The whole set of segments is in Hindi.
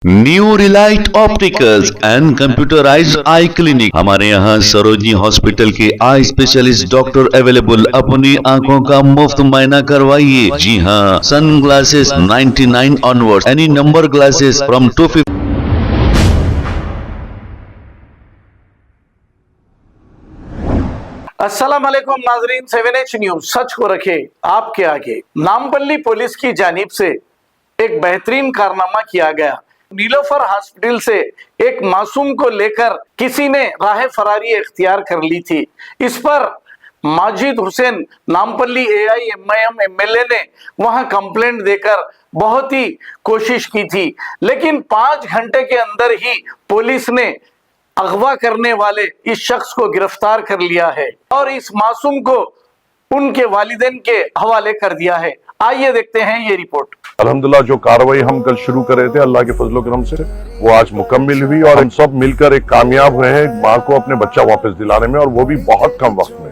New Relight opticals and computerised I clinic. हमारे यहाँ सरोजनी हॉस्पिटल के आई स्पेशलिस्ट डॉक्टर अवेलेबल। अपनी आंखों का मुफ्त मायना करवाइए। जी हाँ, sunglasses 99 onward, any number glasses from 250। अस्सलाम वालेकुम नाजरीन, 7H न्यूज सच को रखे आपके आगे। नामपल्ली पुलिस की जानिब से एक बेहतरीन कारनामा किया गया। नीलोफर हॉस्पिटल से एक मासूम को लेकर किसी ने राह फरारी इख्तियार कर ली थी। इस पर माजिद हुसैन नामपल्ली AIMIM MLA ने वहां कंप्लेंट देकर बहुत ही कोशिश की थी, लेकिन 5 घंटे के अंदर ही पुलिस ने अगवा करने वाले इस शख्स को गिरफ्तार कर लिया है और इस मासूम को उनके वालिदैन के हवाले कर दिया है। आइए देखते हैं ये रिपोर्ट। अल्हम्दुलिल्लाह जो कार्रवाई हम कल शुरू कर रहे थे अल्लाह के फजल करम से वो आज मुकम्मिल हुई और हम सब मिलकर एक कामयाब हुए हैं माँ को अपने बच्चा वापस दिलाने में, और वो भी बहुत कम वक्त में।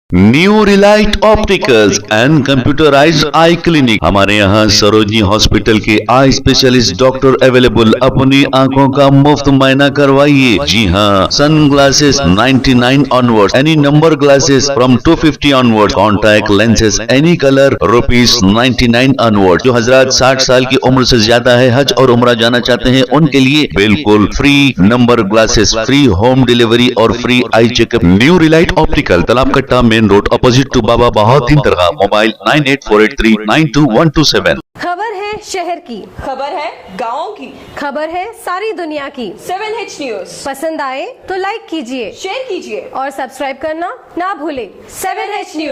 New Relight opticals and computerised I clinic. हमारे यहाँ सरोजनी हॉस्पिटल के आई स्पेशलिस्ट डॉक्टर अवेलेबल। अपनी आंखों का मुफ्त मायना करवाइए। जी हाँ, sunglasses 99 onward, any number glasses from 250 onward, contact lenses any colour ₹99 onward. जो हजरात 60 साल की उम्र से ज्यादा है, हज और उम्रा जाना चाहते हैं, उनके लिए बिल्कुल free number glasses, free home delivery और free eye checkup. New relight optical, Talab Katta, main road, opposite to Baba Bahauddin Dargah. Mobile 9848392127। खबर है शहर की, खबर है गाँव की, खबर है सारी दुनिया की। 7H न्यूज पसंद आए तो लाइक कीजिए, शेयर कीजिए और सब्सक्राइब करना ना भूले। 7H news.